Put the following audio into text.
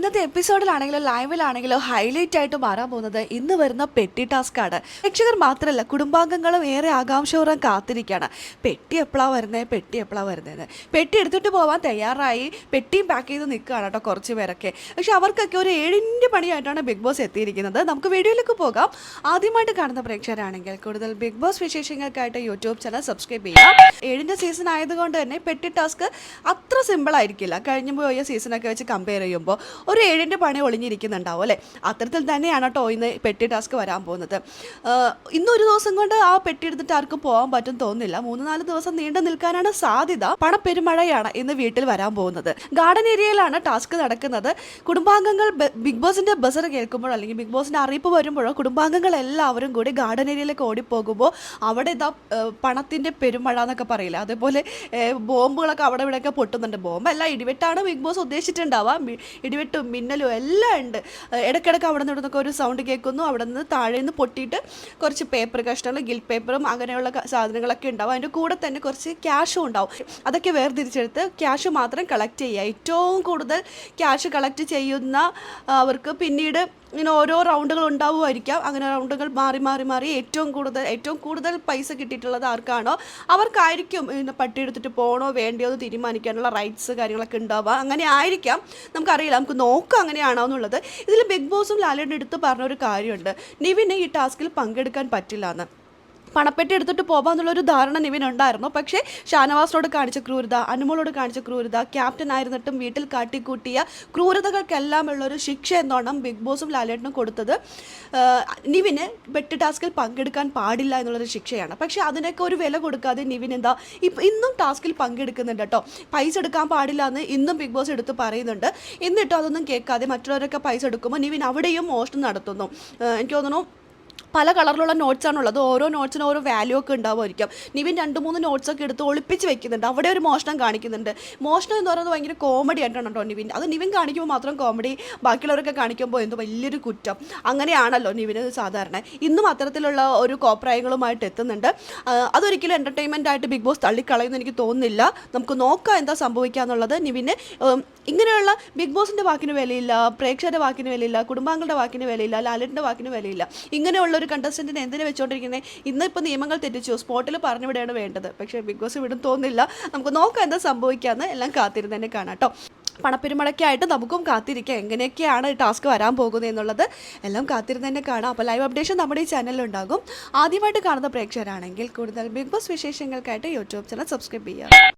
ഇന്നത്തെ എപ്പിസോഡിലാണെങ്കിലോ ലൈവിലാണെങ്കിലോ ഹൈലൈറ്റ് ആയിട്ട് മാറാൻ പോകുന്നത് ഇന്ന് വരുന്ന പെട്ടി ടാസ്ക് ആണ്. പ്രേക്ഷകർ മാത്രമല്ല കുടുംബാംഗങ്ങളും ഏറെ ആകാംക്ഷപൂർവ്വം കാത്തിരിക്കുകയാണ്. പെട്ടി എപ്പോഴാണ് വരുന്നതെന്ന്. പെട്ടി എടുത്തിട്ട് പോകാൻ തയ്യാറായി പെട്ടിയും പാക്ക് ചെയ്ത് നിൽക്കുകയാണ് കേട്ടോ കുറച്ച് പേരൊക്കെ. പക്ഷെ അവർക്കൊക്കെ ഒരു ഏഴിൻ്റെ പണിയായിട്ടാണ് ബിഗ് ബോസ് എത്തിയിരിക്കുന്നത്. നമുക്ക് വീഡിയോയിലേക്ക് പോകാം. ആദ്യമായിട്ട് കാണുന്ന പ്രേക്ഷകരാണെങ്കിൽ കൂടുതൽ ബിഗ് ബോസ് വിശേഷങ്ങൾക്കായിട്ട് യൂട്യൂബ് ചാനൽ സബ്സ്ക്രൈബ് ചെയ്യാം. 7ൻ്റെ സീസൺ ആയതുകൊണ്ട് തന്നെ പെട്ടി ടാസ്ക് അത്ര സിമ്പിൾ ആയിരിക്കില്ല. കഴിഞ്ഞു പോയ സീസണൊക്കെ വെച്ച് കമ്പയർ ചെയ്യുമ്പോൾ ഒരു 7ൻ്റെ പണി ഒളിഞ്ഞിരിക്കുന്നുണ്ടാവും അല്ലേ. അത്തരത്തിൽ തന്നെയാണ് കേട്ടോ ഇന്ന് പെട്ടി ടാസ്ക് വരാൻ പോകുന്നത്. ഇന്നൊരു ദിവസം കൊണ്ട് ആ പെട്ടി എടുത്തിട്ട് ആർക്കും പോകാൻ പറ്റും തോന്നുന്നില്ല. 3-4 ദിവസം നീണ്ടു നിൽക്കാനാണ് സാധ്യത. പണപ്പെരുമഴയാണ് ഇന്ന് വീട്ടിൽ വരാൻ പോകുന്നത്. ഗാർഡൻ ഏരിയയിലാണ് ടാസ്ക് നടക്കുന്നത്. കുടുംബാംഗങ്ങൾ ബിഗ് ബോസിന്റെ ബസർ കേൾക്കുമ്പോഴോ അല്ലെങ്കിൽ ബിഗ് ബോസിന്റെ അറിയിപ്പ് വരുമ്പോഴോ കുടുംബാംഗങ്ങൾ എല്ലാവരും കൂടി ഗാർഡൻ ഏരിയയിലേക്ക് ഓടിപ്പോകുമ്പോൾ അവിടെ ഇതാ പണത്തിന്റെ പെരുമഴ എന്നൊക്കെ പറയില്ല, അതേപോലെ ബോംബുകളൊക്കെ അവിടെ ഇവിടെയൊക്കെ പൊട്ടുന്നുണ്ട്. ബോംബല്ല, ഇടിവെട്ടാണ് ബിഗ് ബോസ് ഉദ്ദേശിച്ചിട്ടുണ്ടാവാം. ഇടിവെട്ടും മിന്നലും എല്ലാം ഉണ്ട്. ഇടയ്ക്കിടയ്ക്ക് അവിടെ നിന്നൊക്കെ ഒരു സൗണ്ട് കേൾക്കുന്നു. അവിടെ നിന്ന് താഴെ നിന്ന് പൊട്ടിയിട്ട് കുറച്ച് പേപ്പർ കഷ്ണങ്ങൾ, ഗിൽറ്റ് പേപ്പറും അങ്ങനെയുള്ള സാധനങ്ങളൊക്കെ ഉണ്ടാവും. അതിൻ്റെ കൂടെ തന്നെ കുറച്ച് ക്യാഷും ഉണ്ടാവും. അതൊക്കെ വേർതിരിച്ചെടുത്ത് ക്യാഷ് മാത്രം കളക്ട് ചെയ്യുക. ഏറ്റവും കൂടുതൽ ക്യാഷ് കളക്ട് ചെയ്യുന്ന അവർക്ക് പിന്നീട് ഇങ്ങനെ ഓരോ റൗണ്ടുകൾ ഉണ്ടാവുമായിരിക്കാം. അങ്ങനെ റൗണ്ടുകൾ മാറി മാറി മാറി ഏറ്റവും കൂടുതൽ പൈസ കിട്ടിയിട്ടുള്ളത് ആർക്കാണോ അവർക്കായിരിക്കും പട്ടി എടുത്തിട്ട് പോകണോ വേണ്ടയോ എന്ന് തീരുമാനിക്കാനുള്ള റൈറ്റ്സ് കാര്യങ്ങളൊക്കെ ഉണ്ടാവുക. അങ്ങനെ ആയിരിക്കാം, നമുക്കറിയില്ല. നമുക്ക് നോക്കാം അങ്ങനെയാണോ എന്നുള്ളത്. ഇതിൽ ബിഗ് ബോസും ലാലേട്ടനും എടുത്ത് പറഞ്ഞൊരു കാര്യമുണ്ട്. നിവിന് ഈ ടാസ്കിൽ പങ്കെടുക്കാൻ പറ്റില്ല എന്ന്. പണപ്പെട്ടി എടുത്തിട്ട് പോകാമെന്നുള്ളൊരു ധാരണ നിവിനുണ്ടായിരുന്നു. പക്ഷേ ഷാനവാസിനോട് കാണിച്ച ക്രൂരത, അനുമോളോട് കാണിച്ച ക്രൂരത, ക്യാപ്റ്റൻ ആയിരുന്നിട്ടും വീട്ടിൽ കാട്ടിക്കൂട്ടിയ ക്രൂരതകൾക്കെല്ലാം ഉള്ളൊരു ശിക്ഷ എന്നോണം ബിഗ് ബോസും ലാലേട്ടനും കൊടുത്തത് നിവിന് പെട്ടി ടാസ്കിൽ പങ്കെടുക്കാൻ പാടില്ല എന്നുള്ളൊരു ശിക്ഷയാണ്. പക്ഷേ അതിനൊക്കെ ഒരു വില കൊടുക്കാതെ നിവിൻ ഇന്നും ടാസ്കിൽ പങ്കെടുക്കുന്നുണ്ട് കേട്ടോ. പൈസ എടുക്കാൻ പാടില്ല എന്ന് ഇന്നും ബിഗ് ബോസ് എടുത്ത് പറയുന്നുണ്ട്. എന്നിട്ടും അതൊന്നും കേൾക്കാതെ മറ്റുള്ളവരൊക്കെ പൈസ എടുക്കുമ്പോൾ നിവിൻ അവിടെയും മോഷണം നടത്തുന്നു. എനിക്ക് തോന്നുന്നു പല കളറിലുള്ള നോട്ട്സാണുള്ളത്. ഓരോ നോട്ട്സിനും ഓരോ വാല്യൂ ഒക്കെ ഉണ്ടാവുമായിരിക്കും. നിവിൻ 2-3 നോട്ട്സൊക്കെ എടുത്ത് ഒളിപ്പിച്ച് വെക്കുന്നുണ്ട്. അവിടെ ഒരു മോഷണം കാണിക്കുന്നുണ്ട്. മോഷണം എന്ന് പറയുന്നത് ഭയങ്കര കോമഡി ആയിട്ടാണ് കേട്ടോ നിവിൻ. അത് നിവിൻ കാണിക്കുമ്പോൾ മാത്രം കോമഡി, ബാക്കിയുള്ളവരൊക്കെ കാണിക്കുമ്പോൾ എന്തോ വലിയൊരു കുറ്റം. അങ്ങനെയാണല്ലോ നിവിന് സാധാരണ. ഇന്നും അത്തരത്തിലുള്ള ഒരു കോപ്രായങ്ങളുമായിട്ട് എത്തുന്നുണ്ട്. അതൊരിക്കലും എൻ്റർടൈൻമെൻ്റ് ആയിട്ട് ബിഗ് ബോസ് തള്ളിക്കളയുമെന്ന് എനിക്ക് തോന്നുന്നില്ല. നമുക്ക് നോക്കാം എന്താ സംഭവിക്കുക എന്നുള്ളത്. നിവിന് ഇങ്ങനെയുള്ള ബിഗ് ബോസിൻ്റെ വാക്കിന് വിലയില്ല, പ്രേക്ഷകരുടെ വാക്കിന് വിലയില്ല, കുടുംബാംഗങ്ങളുടെ വാക്കിന് വിലയില്ല, ലാലേട്ടൻ്റെ വാക്കിന് വിലയില്ല. ഇങ്ങനെയുള്ള ഒരു കണ്ടസ്റ്റൻറ്റിനെ എന്തിനു വെച്ചുകൊണ്ടിരിക്കുന്നത്? ഇന്നിപ്പോൾ നിയമങ്ങൾ തെറ്റിച്ചു, സ്പോട്ടിൽ പറഞ്ഞുവിടെയാണ് വേണ്ടത്. പക്ഷേ ബിഗ് ബോസ് വിടും തോന്നില്ല. നമുക്ക് നോക്കാം എന്താ സംഭവിക്കാമെന്ന്. എല്ലാം കാത്തിരുന്ന് തന്നെ കാണാം കേട്ടോ. പണപ്പെരുമഴയ്ക്കായിട്ട് നമുക്കും കാത്തിരിക്കാം എങ്ങനെയൊക്കെയാണ് ടാസ്ക് വരാൻ പോകുന്നത് എന്നുള്ളത്. എല്ലാം കാത്തിരുന്ന് തന്നെ കാണാം. അപ്പോൾ ലൈവ് അപ്ഡേഷൻ നമ്മുടെ ഈ ചാനലിലുണ്ടാകും. ആദ്യമായിട്ട് കാണുന്ന പ്രേക്ഷകരാണെങ്കിൽ കൂടുതൽ ബിഗ് ബോസ് വിശേഷങ്ങൾക്കായിട്ട് യൂട്യൂബ് ചാനൽ സബ്സ്ക്രൈബ് ചെയ്യുക.